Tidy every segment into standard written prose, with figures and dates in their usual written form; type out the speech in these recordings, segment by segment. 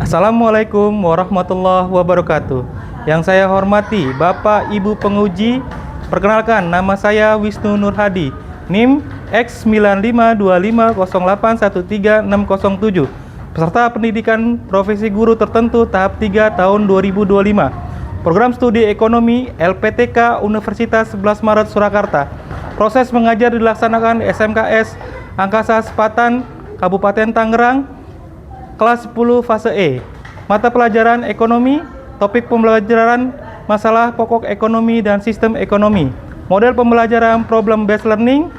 Assalamualaikum warahmatullahi wabarakatuh. Yang saya hormati Bapak Ibu penguji, perkenalkan nama saya Wisnu Nur Hadi, NIM X952508136007, peserta pendidikan profesi guru tertentu tahap 3 tahun 2025. Program studi ekonomi LPTK Universitas 11 Maret Surakarta. Proses mengajar dilaksanakan SMKS Angkasa Sepatan Kabupaten Tangerang, kelas 10 fase E. Mata pelajaran ekonomi, topik pembelajaran masalah pokok ekonomi dan sistem ekonomi. Model pembelajaran problem based learning,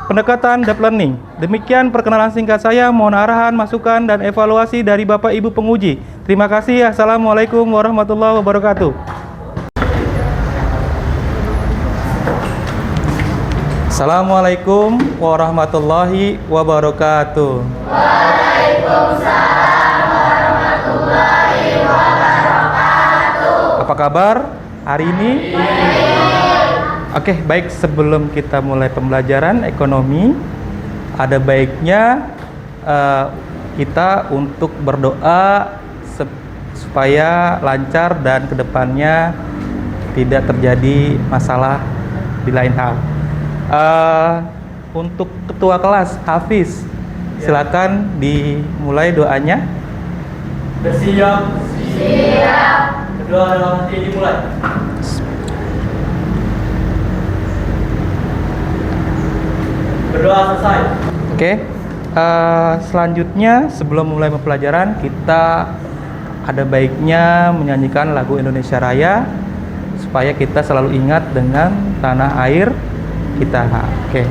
pendekatan deep learning. Demikian perkenalan singkat saya, mohon arahan, masukan, dan evaluasi dari Bapak Ibu penguji. Terima kasih. Assalamualaikum warahmatullahi wabarakatuh. Assalamualaikum warahmatullahi wabarakatuh. Waalaikumsalam warahmatullahi wabarakatuh. Apa kabar hari ini? Oke, baik, sebelum kita mulai pembelajaran ekonomi, ada baiknya kita untuk berdoa supaya lancar dan kedepannya tidak terjadi masalah di lain hal. Untuk ketua kelas Hafiz, silakan dimulai doanya. Bersiap. Siap. Berdoa dalam hati dimulai. Berdoa selesai. Oke. Selanjutnya sebelum mulai pembelajaran, kita ada baiknya menyanyikan lagu Indonesia Raya supaya kita selalu ingat dengan tanah air kita. Oke.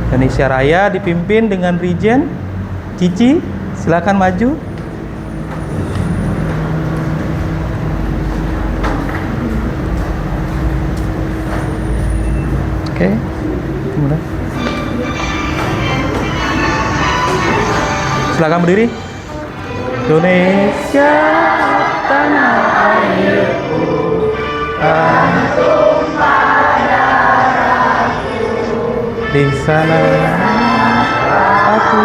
Indonesia Raya dipimpin dengan Rijen Cici, silakan maju. Oke. Mulai. Silakan berdiri. Indonesia tanah airku, tanah tumpah darahku, di sana aku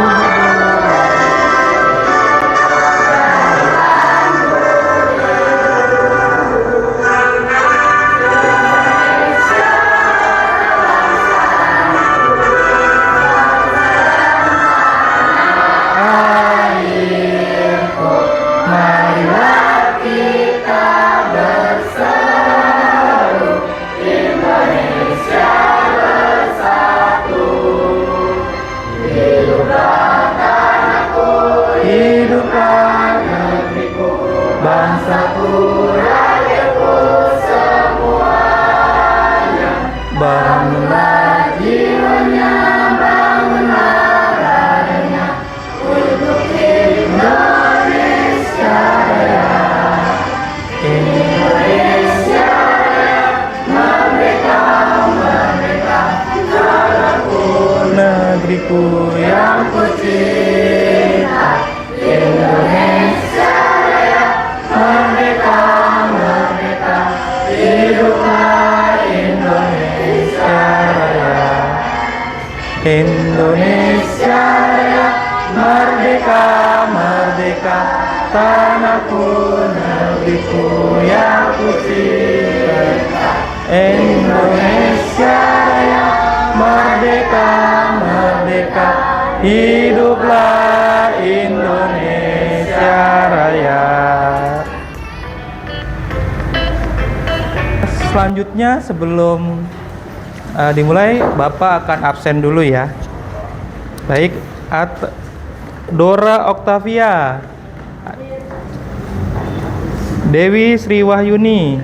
negeriku yang kucinta, Indonesia Raya, merdeka, merdeka, hiduplah Indonesia Raya. Indonesia Raya, merdeka, merdeka, tanahku, negeriku yang kucinta, Indonesia Raya, merdeka, merdeka, hiduplah Indonesia Raya. Selanjutnya sebelum dimulai, Bapak akan absen dulu ya. Baik, Dora Oktavia, Dewi Sri Wahyuni,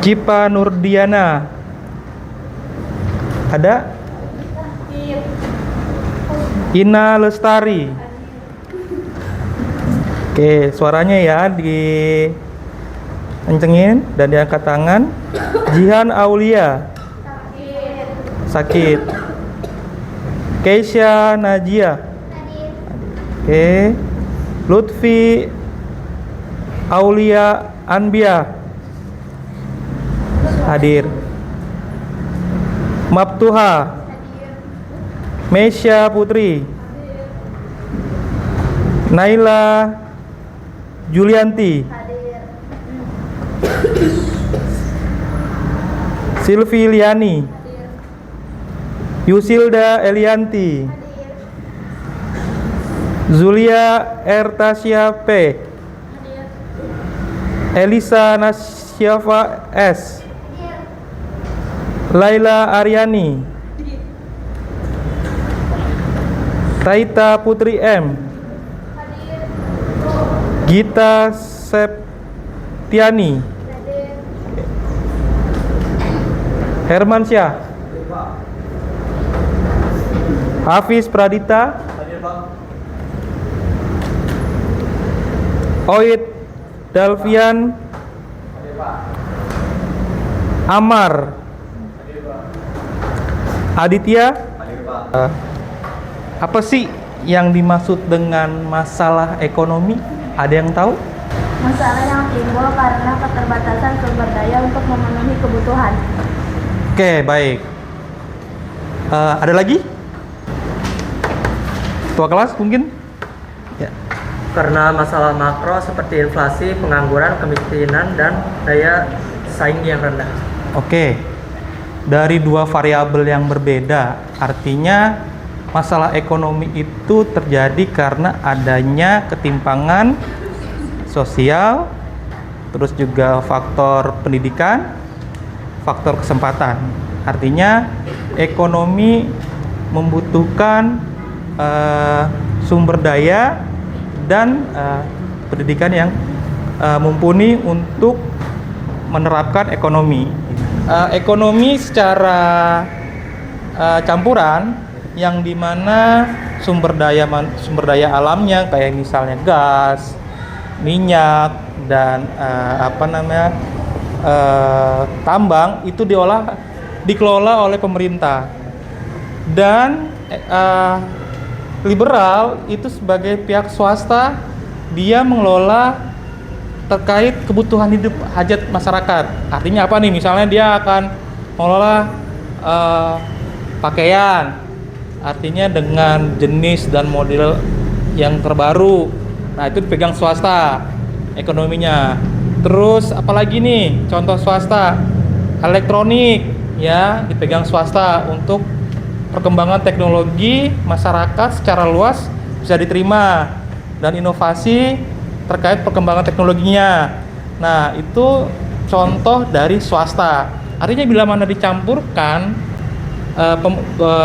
Cipa Nurdiana, ada? Ina Lestari. Oke, suaranya ya dikencengin dan diangkat tangan. Jihan Aulia. Sakit. Keisha Najia. Oke. Lutfi Aulia Anbia. Hadir. Maptuha. Mesya Putri. Naila Julianti. Silvi Liani. Yusilda Elianti. Zulia Ertasia P. Elisa Nasyafa S. Laila Aryani. Taita Putri M. Gita Septiani. Hermansyah. Hafiz Pradita. Hadir Pak. Oid Dalvian. Hadir Pak. Amar. Hadir Pak. Aditya. Hadir Pak. Apa sih yang dimaksud dengan masalah ekonomi? Ada yang tahu? Masalah yang timbul karena keterbatasan sumber daya untuk memenuhi kebutuhan. Oke, baik. Ada lagi? Ketua kelas mungkin? Ya. Karena masalah makro seperti inflasi, pengangguran, kemiskinan, dan daya saing yang rendah. Oke. Dari dua variabel yang berbeda, artinya masalah ekonomi itu terjadi karena adanya ketimpangan sosial, terus juga faktor pendidikan, faktor kesempatan. Artinya ekonomi membutuhkan sumber daya dan pendidikan yang mumpuni untuk menerapkan ekonomi. Ekonomi secara campuran yang dimana sumber daya alamnya kayak misalnya gas, minyak, dan tambang itu dikelola oleh pemerintah. Dan liberal itu sebagai pihak swasta, dia mengelola terkait kebutuhan hidup hajat masyarakat. Artinya apa nih? Misalnya dia akan mengelola pakaian, artinya dengan jenis dan model yang terbaru. Nah, itu dipegang swasta ekonominya. Terus apalagi nih contoh swasta? Elektronik ya, dipegang swasta untuk perkembangan teknologi masyarakat secara luas bisa diterima, dan inovasi terkait perkembangan teknologinya. Nah, itu contoh dari swasta. Artinya bila mana dicampurkan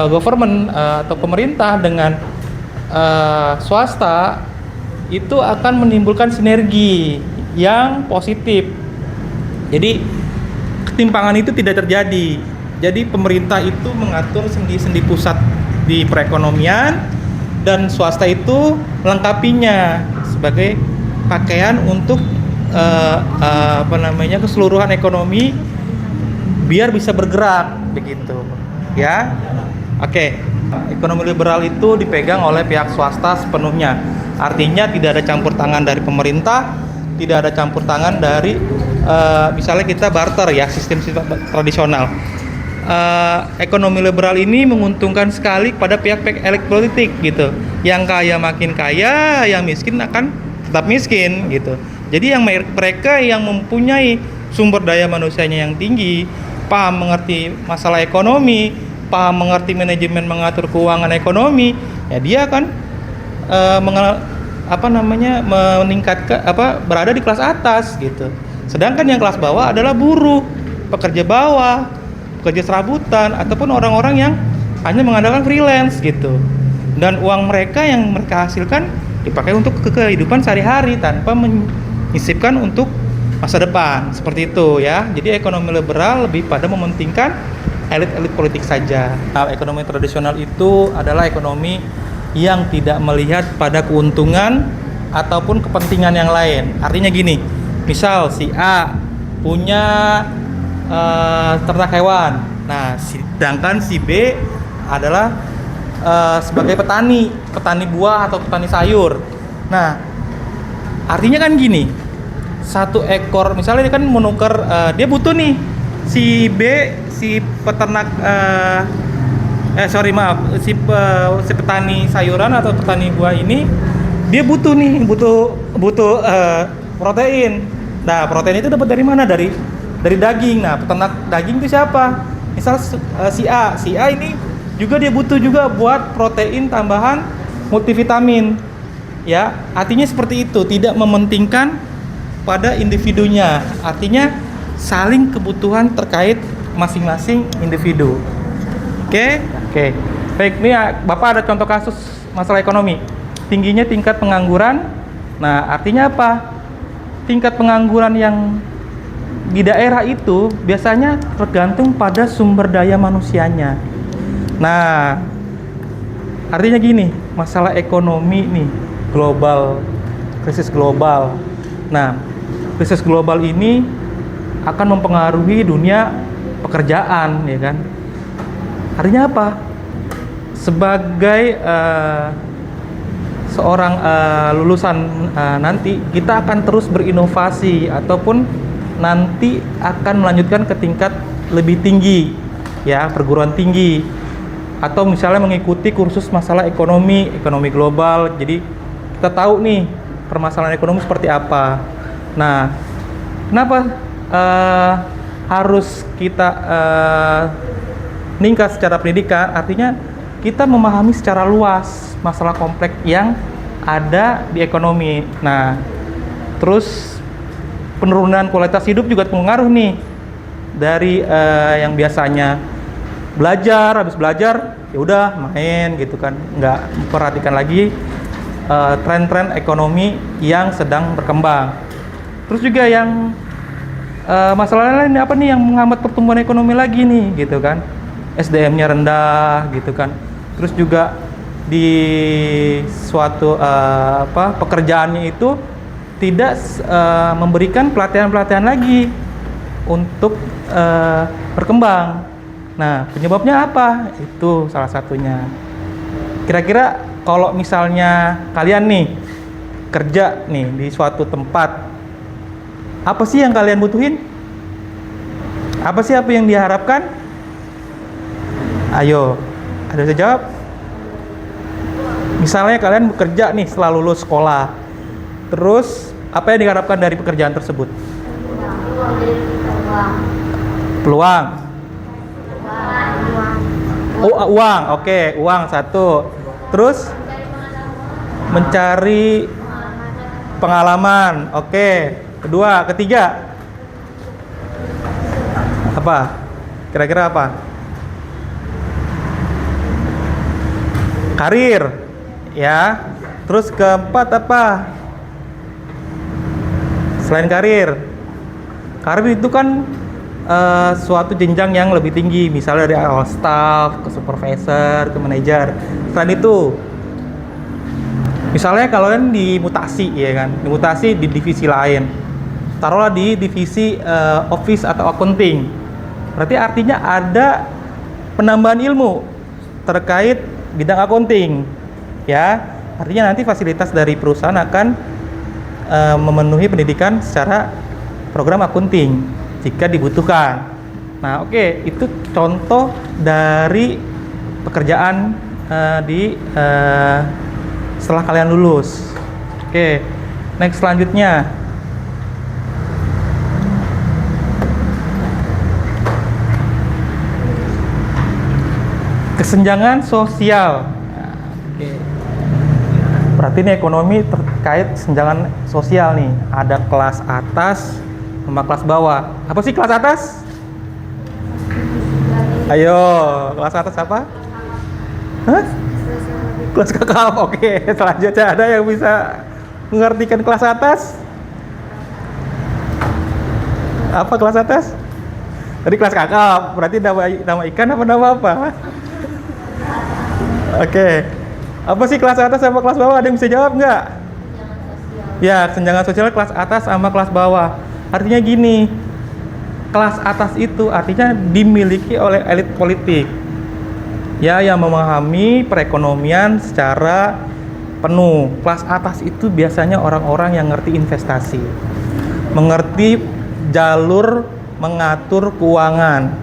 government atau pemerintah dengan swasta, itu akan menimbulkan sinergi yang positif. Jadi ketimpangan itu tidak terjadi. Jadi pemerintah itu mengatur sendi-sendi pusat di perekonomian, dan swasta itu melengkapinya sebagai pakaian untuk keseluruhan ekonomi biar bisa bergerak begitu ya. Oke. Ekonomi liberal itu dipegang oleh pihak swasta sepenuhnya. Artinya tidak ada campur tangan dari pemerintah, tidak ada campur tangan dari misalnya kita barter ya, sistem tradisional. Ekonomi liberal ini menguntungkan sekali pada pihak-pihak elit politik gitu. Yang kaya makin kaya, yang miskin akan tetap miskin gitu. Jadi yang mereka yang mempunyai sumber daya manusianya yang tinggi, paham mengerti masalah ekonomi, paham mengerti manajemen mengatur keuangan ekonomi, ya dia akan meningkatkan berada di kelas atas gitu. Sedangkan yang kelas bawah adalah buruh, pekerja bawah, pekerja serabutan, ataupun orang-orang yang hanya mengandalkan freelance gitu. Dan uang mereka yang mereka hasilkan dipakai untuk kehidupan sehari-hari tanpa menyisipkan untuk masa depan. Seperti itu ya. Jadi ekonomi liberal lebih pada mementingkan elit-elit politik saja. Nah, ekonomi tradisional itu adalah ekonomi yang tidak melihat pada keuntungan ataupun kepentingan yang lain. Artinya gini, misal si A punya ternak hewan, nah sedangkan si B adalah sebagai petani buah atau petani sayur. Nah, artinya kan gini, satu ekor misalnya dia kan menukar, dia butuh nih si B, si peternak si petani sayuran atau petani buah ini dia butuh nih, butuh protein. Nah, protein itu dapat dari mana? Dari daging. Nah, peternak daging itu siapa? Misal si A. Si A ini juga dia butuh juga buat protein tambahan multivitamin. Ya, artinya seperti itu, tidak mementingkan pada individunya. Artinya saling kebutuhan terkait masing-masing individu. Oke. Baik, ini ya, Bapak ada contoh kasus masalah ekonomi. Tingginya tingkat pengangguran. Nah, artinya apa? Tingkat pengangguran yang di daerah itu biasanya tergantung pada sumber daya manusianya. Nah, artinya gini, masalah ekonomi nih, global, krisis global. Nah, krisis global ini akan mempengaruhi dunia pekerjaan, ya kan? Artinya apa? Sebagai seorang lulusan nanti, kita akan terus berinovasi ataupun nanti akan melanjutkan ke tingkat lebih tinggi, ya, perguruan tinggi, atau misalnya mengikuti kursus masalah ekonomi global. Jadi kita tahu nih permasalahan ekonomi seperti apa. Nah, kenapa harus kita meningkat secara pendidikan? Artinya kita memahami secara luas masalah kompleks yang ada di ekonomi. Nah, terus penurunan kualitas hidup juga pengaruh nih dari yang biasanya habis belajar ya udah main gitu kan, nggak memperhatikan lagi tren-tren ekonomi yang sedang berkembang. Terus juga yang masalah lain apa nih yang menghambat pertumbuhan ekonomi lagi nih gitu kan, SDM-nya rendah gitu kan. Terus juga di suatu pekerjaannya itu tidak memberikan pelatihan-pelatihan lagi untuk berkembang. Nah, penyebabnya apa? Itu salah satunya. Kira-kira kalau misalnya kalian nih kerja nih di suatu tempat, apa sih yang kalian butuhin? Apa yang diharapkan? Ayo, ada yang bisa jawab? Misalnya kalian bekerja nih setelah lulus sekolah, terus apa yang diharapkan dari pekerjaan tersebut? Peluang. Oh, uang. Oke, uang satu. Terus mencari pengalaman. Oke. Kedua, ketiga. Apa? Kira-kira apa? Karir. Ya. Terus keempat apa? Selain karir itu kan suatu jenjang yang lebih tinggi, misalnya dari awal staff ke supervisor ke manajer. Selain itu, misalnya kalian dimutasi, ya kan, dimutasi di divisi lain, taruhlah di divisi office atau accounting, berarti artinya ada penambahan ilmu terkait bidang accounting, ya. Artinya nanti fasilitas dari perusahaan akan memenuhi pendidikan secara program accounting jika dibutuhkan. Nah, oke, itu contoh dari pekerjaan setelah kalian lulus. Oke, next selanjutnya. Kesenjangan sosial. Nah, oke. Berarti ini ekonomi terkait kesenjangan sosial nih. Ada kelas atas sama kelas bawah. Apa sih kelas atas? Ayo, kelas atas apa? Hah? Kelas kakap. Oke, selanjutnya ada yang bisa mengartikan kelas atas? Apa kelas atas? Tadi kelas kakap. Berarti nama ikan apa nama apa? Oke. Apa sih kelas atas sama kelas bawah? Ada yang bisa jawab nggak? Ya, kesenjangan sosial kelas atas sama kelas bawah. Artinya gini, kelas atas itu artinya dimiliki oleh elit politik, ya, yang memahami perekonomian secara penuh. Kelas atas itu biasanya orang-orang yang ngerti investasi, mengerti jalur mengatur keuangan.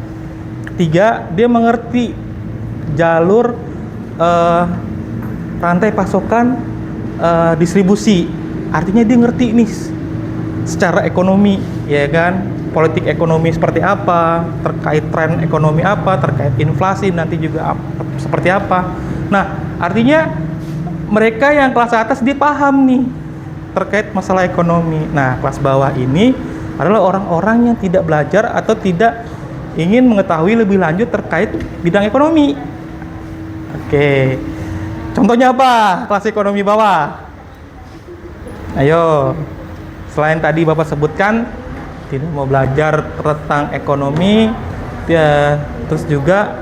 Tiga, dia mengerti jalur rantai pasokan distribusi. Artinya dia ngerti nih secara ekonomi, ya kan, politik ekonomi seperti apa, terkait tren ekonomi apa, terkait inflasi nanti juga seperti apa. Nah, artinya mereka yang kelas atas dia paham nih terkait masalah ekonomi. Nah, kelas bawah ini adalah orang-orang yang tidak belajar atau tidak ingin mengetahui lebih lanjut terkait bidang ekonomi. Oke, contohnya apa kelas ekonomi bawah? Ayo, selain tadi Bapak sebutkan tidak mau belajar tentang ekonomi, ya, terus juga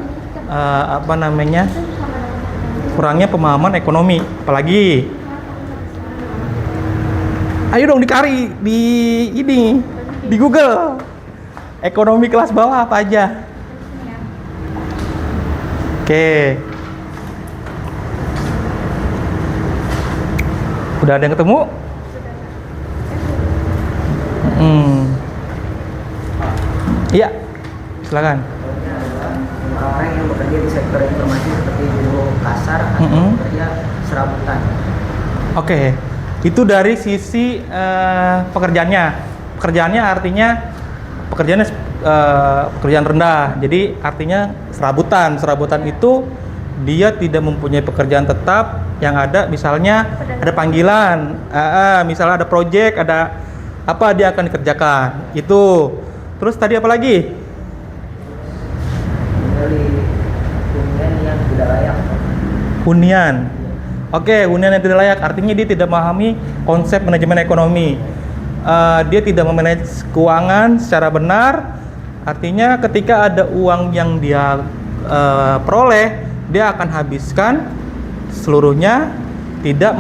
kurangnya pemahaman ekonomi. Apalagi? Ayo dong dicari di Google. Ekonomi kelas bawah apa aja? Oke. Udah ada yang ketemu? Iya, silakan. Orang-orang yang bekerja di sektor informasi seperti buruh kasar atau bekerja serabutan. Oke, itu dari sisi pekerjaannya. Pekerjaannya artinya pekerjaan rendah. Jadi artinya serabutan. Serabutan itu dia tidak mempunyai pekerjaan tetap. Yang ada misalnya ada panggilan, misalnya ada proyek, ada apa dia akan dikerjakan. Itu. Terus tadi apa lagi? Dari hunian yang tidak layak. Hunian. Oke, hunian yang tidak layak artinya dia tidak memahami konsep manajemen ekonomi. Dia tidak memanage keuangan secara benar. Artinya ketika ada uang yang dia peroleh, dia akan habiskan seluruhnya, tidak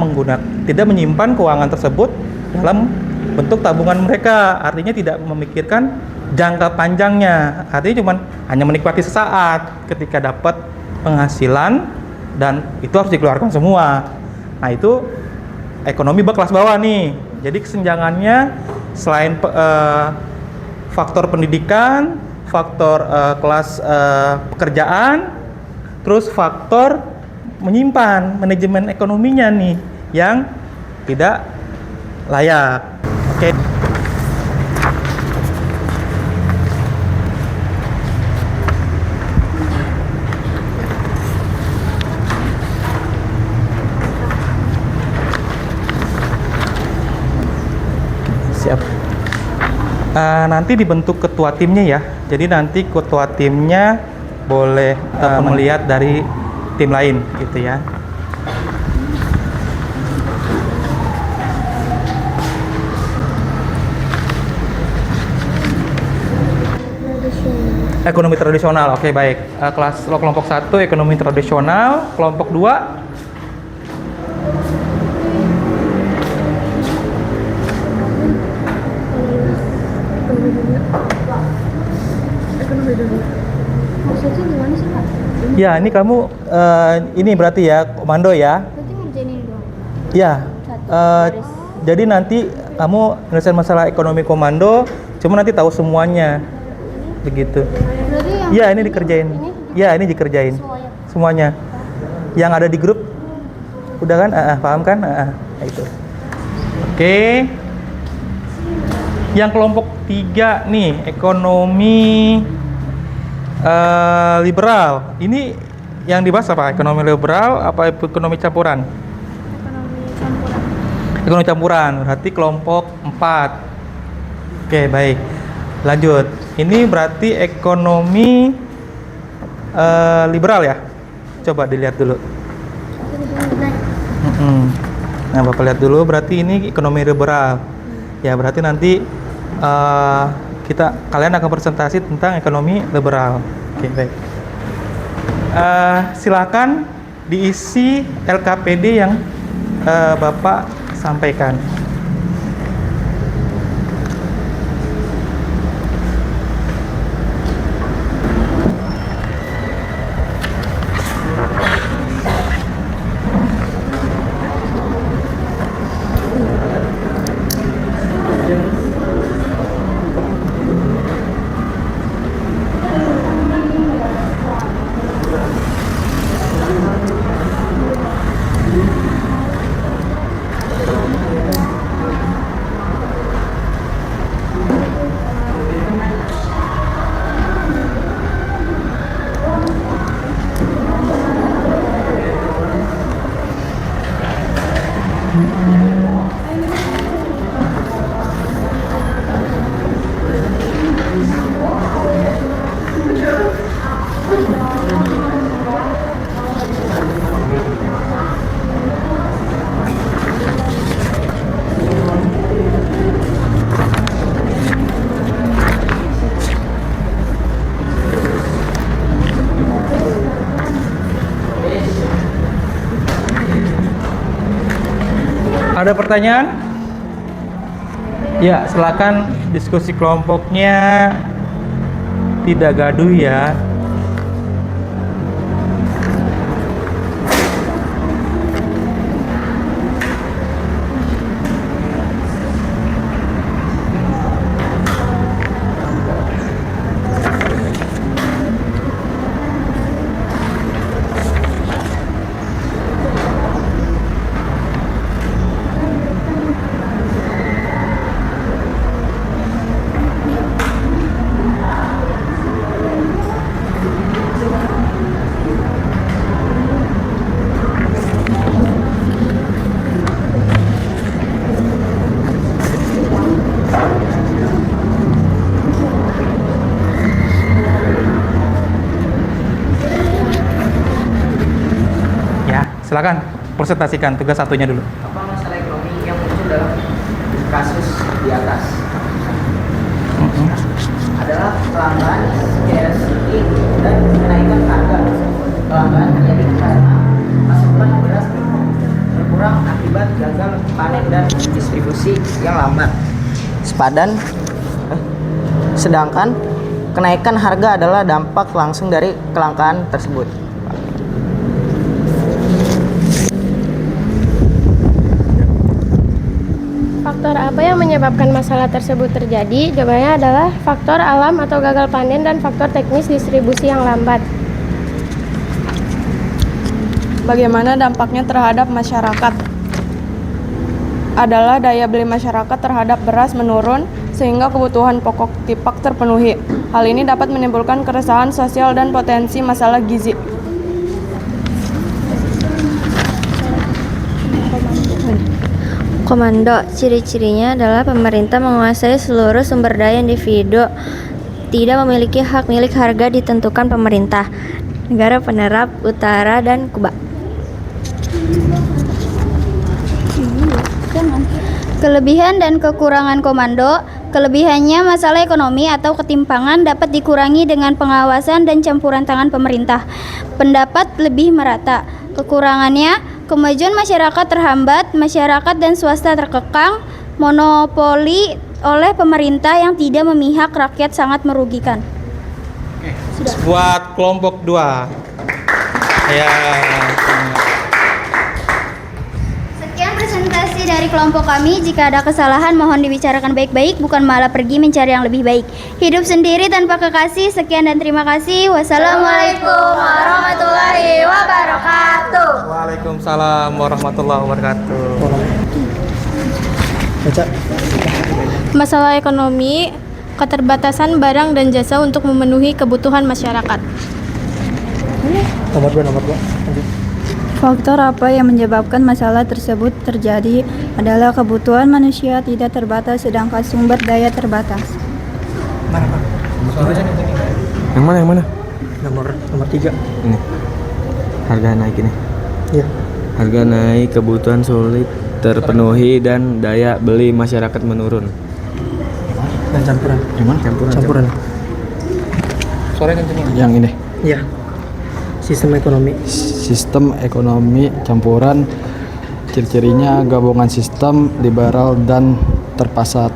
menyimpan keuangan tersebut dalam bentuk tabungan mereka. Artinya tidak memikirkan jangka panjangnya. Artinya cuma hanya menikmati sesaat ketika dapat penghasilan dan itu harus dikeluarkan semua. Nah, itu ekonomi kelas bawah nih. Jadi kesenjangannya selain faktor pendidikan, faktor kelas pekerjaan, terus faktor menyimpan manajemen ekonominya nih yang tidak layak. Oke. Siap. Nanti dibentuk ketua timnya ya. Jadi nanti ketua timnya boleh melihat dari tim lain gitu ya. Ekonomi tradisional, oke baik. Kelompok 1 ekonomi tradisional, kelompok 2 Ekonomi dulu. Maksudnya gimana sih, Pak? ya ini kamu ini berarti ya komando ya. Berarti ngerjain ini doang. Ya, jadi nanti kamu menyelesaikan masalah ekonomi komando, cuma nanti tahu semuanya, begitu. Berarti yang Ya ini dikerjain. Ya ini dikerjain semuanya. Yang ada di grup, udah kan? Paham kan? Nah, itu. Oke. Yang kelompok 3 nih, ekonomi liberal. Ini yang dibahas apa? Ekonomi liberal apa ekonomi campuran? ekonomi campuran. Ekonomi campuran, berarti kelompok 4. Oke, baik. Lanjut. Ini berarti ekonomi liberal ya? Coba dilihat dulu. Nah, Bapak lihat dulu, berarti ini ekonomi liberal. Ya, berarti nanti kalian akan presentasi tentang ekonomi liberal. Oke, baik. Silakan diisi LKPD yang Bapak sampaikan. Ada pertanyaan? Ya, silakan diskusi kelompoknya tidak gaduh ya. Silakan presentasikan tugas satunya dulu. Apa masalah ekonomi yang muncul dalam kasus di atas? Adalah kelangkaan scarcity dan kenaikan harga. Kelangkaan terjadi karena pasokan beras berkurang akibat gagal panen dan distribusi yang lambat. Sedangkan kenaikan harga adalah dampak langsung dari kelangkaan tersebut. Faktor apa yang menyebabkan masalah tersebut terjadi? Jawabannya adalah faktor alam atau gagal panen dan faktor teknis distribusi yang lambat. Bagaimana dampaknya terhadap masyarakat? Adalah daya beli masyarakat terhadap beras menurun sehingga kebutuhan pokok TIPAK terpenuhi. Hal ini dapat menimbulkan keresahan sosial dan potensi masalah gizi. Komando, ciri-cirinya adalah pemerintah menguasai seluruh sumber daya individu, tidak memiliki hak milik harga ditentukan pemerintah, negara penerap, utara, dan Kuba. Kelebihan dan kekurangan komando. Kelebihannya, masalah ekonomi atau ketimpangan dapat dikurangi dengan pengawasan dan campuran tangan pemerintah. Pendapat lebih merata. Kekurangannya, kemajuan masyarakat terhambat, masyarakat dan swasta terkekang, monopoli oleh pemerintah yang tidak memihak rakyat sangat merugikan. Buat kelompok 2. Ya. Sekian presentasi dari kelompok kami. Jika ada kesalahan mohon dibicarakan baik-baik, bukan malah pergi mencari yang lebih baik. Hidup sendiri tanpa kekasih. Sekian dan terima kasih. Wassalamualaikum warahmatullahi wabarakatuh. Waalaikumsalam warahmatullahi wabarakatuh. Masalah ekonomi, keterbatasan barang dan jasa untuk memenuhi kebutuhan masyarakat. Nomor 2. Faktor apa yang menyebabkan masalah tersebut terjadi adalah kebutuhan manusia tidak terbatas sedangkan sumber daya terbatas. Yang mana? Nomor 3. Ini. Harga naik ini. Iya. Harga naik, kebutuhan sulit terpenuhi dan daya beli masyarakat menurun. Dan campuran. Yang mana? Campuran. Suaranya kencengin. Yang ini. Iya. Sistem ekonomi campuran, ciri-cirinya gabungan sistem liberal dan terpasut.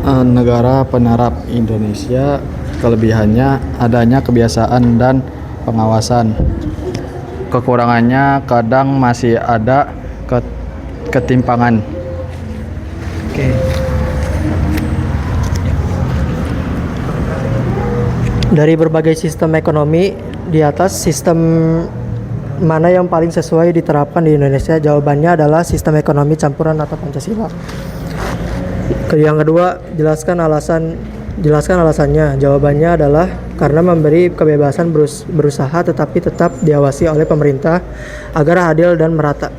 Negara penerap Indonesia, kelebihannya adanya kebiasaan dan pengawasan. Kekurangannya kadang masih ada ketimpangan. Oke. Dari berbagai sistem ekonomi di atas, sistem mana yang paling sesuai diterapkan di Indonesia? Jawabannya adalah sistem ekonomi campuran atau Pancasila. Yang kedua, jelaskan alasannya. Jawabannya adalah karena memberi kebebasan berusaha tetapi tetap diawasi oleh pemerintah agar adil dan merata.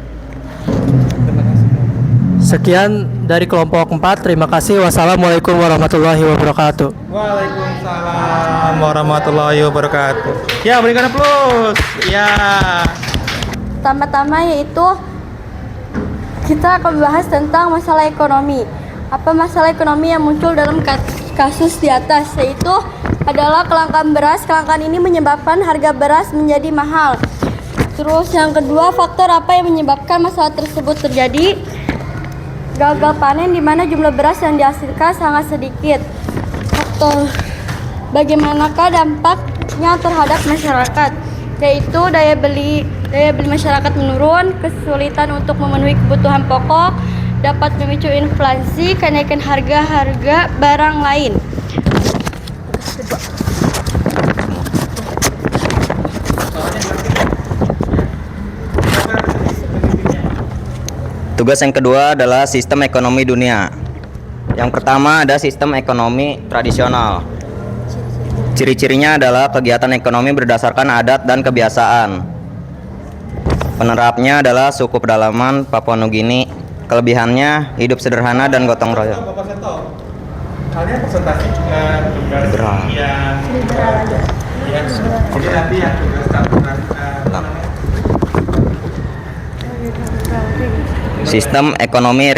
Sekian dari kelompok 4. Terima kasih. Wassalamualaikum warahmatullahi wabarakatuh. Waalaikumsalam warahmatullahi wabarakatuh. Ya, berikan aplaus. Ya. Pertama-tama yaitu kita akan membahas tentang masalah ekonomi. Apa masalah ekonomi yang muncul dalam kasus di atas, yaitu adalah kelangkaan beras. Kelangkaan ini menyebabkan harga beras menjadi mahal. Terus yang kedua, faktor apa yang menyebabkan masalah tersebut terjadi? Gagal panen di mana jumlah beras yang dihasilkan sangat sedikit. Faktor bagaimanakah dampaknya terhadap masyarakat? Yaitu daya beli masyarakat menurun, kesulitan untuk memenuhi kebutuhan pokok, dapat memicu inflasi, kenaikan harga barang lain. Tugas yang kedua adalah sistem ekonomi dunia. Yang pertama ada sistem ekonomi tradisional. Ciri-cirinya adalah kegiatan ekonomi berdasarkan adat dan kebiasaan. Penerapnya adalah suku pedalaman Papua Nugini. Kelebihannya hidup sederhana dan gotong royong. Bapak Seto, kalian presentasi tugas Liberal. yang ya, jadi nanti yang tugas campuran Sistem ekonomi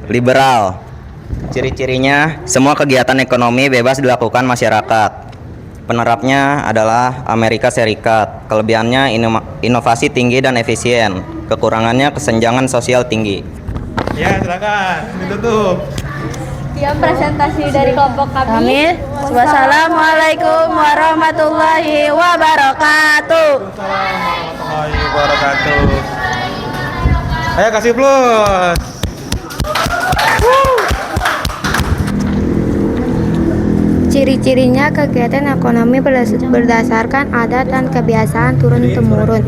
liberal. Ciri-cirinya semua kegiatan ekonomi bebas dilakukan masyarakat. Penerapnya adalah Amerika Serikat. Kelebihannya inovasi tinggi dan efisien. Kekurangannya kesenjangan sosial tinggi. Ya, silakan ditutup. Sekian presentasi dari kelompok kami. Wassalamualaikum warahmatullahi wabarakatuh. Warahmatullahi wabarakatuh. Ayo kasih plus. Ciri-cirinya kegiatan ekonomi berdasarkan adat dan kebiasaan turun-temurun.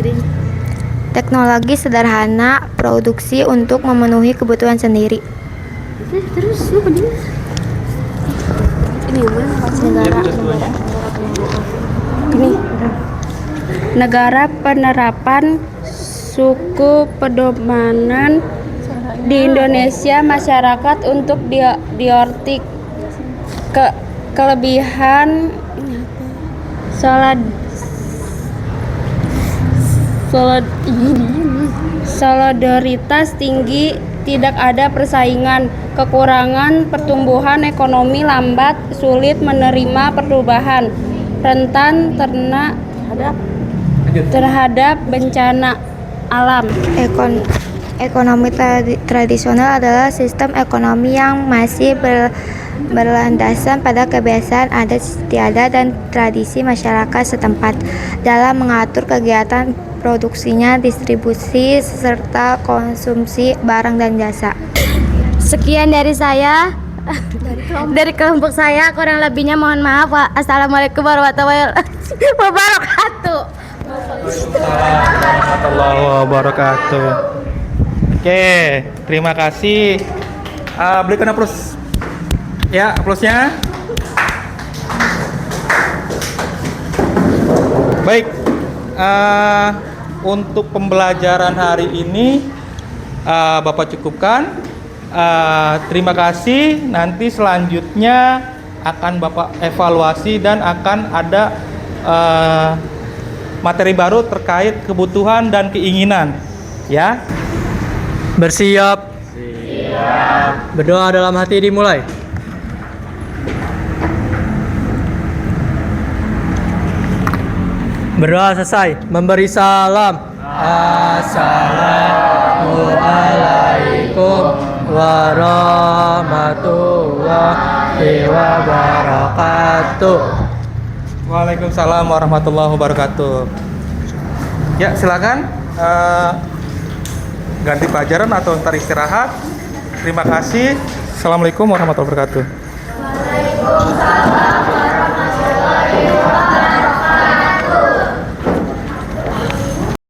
Teknologi sederhana, produksi untuk memenuhi kebutuhan sendiri. Terus lu berdiri. Negara penerapan suku pedomanan di Indonesia, masyarakat untuk diortik kelebihan solidaritas tinggi, tidak ada persaingan, kekurangan pertumbuhan ekonomi lambat, sulit menerima perubahan, rentan terhadap bencana alam. Ekonomi tradisional adalah sistem ekonomi yang masih berlandasan pada kebiasaan adat istiadat dan tradisi masyarakat setempat dalam mengatur kegiatan produksinya, distribusi, serta konsumsi barang dan jasa. Sekian dari saya, dari kelompok saya, kurang lebihnya mohon maaf. Assalamualaikum warahmatullahi wabarakatuh. Warahmatullahi wabarakatuh. Oke, terima kasih. Berikan aplaus. Ya, aplausnya. Baik, untuk pembelajaran hari ini Bapak cukupkan. Terima kasih. Nanti selanjutnya akan Bapak evaluasi dan akan ada materi baru terkait kebutuhan dan keinginan. Ya. Bersiap. Siap. Berdoa dalam hati dimulai. Berdoa selesai. Memberi salam. Assalamualaikum warahmatullahi wabarakatuh. Waalaikumsalam warahmatullahi wabarakatuh. Ya, silakan ganti pelajaran atau ntar istirahat. Terima kasih. Assalamualaikum warahmatullahi wabarakatuh. Waalaikumsalam.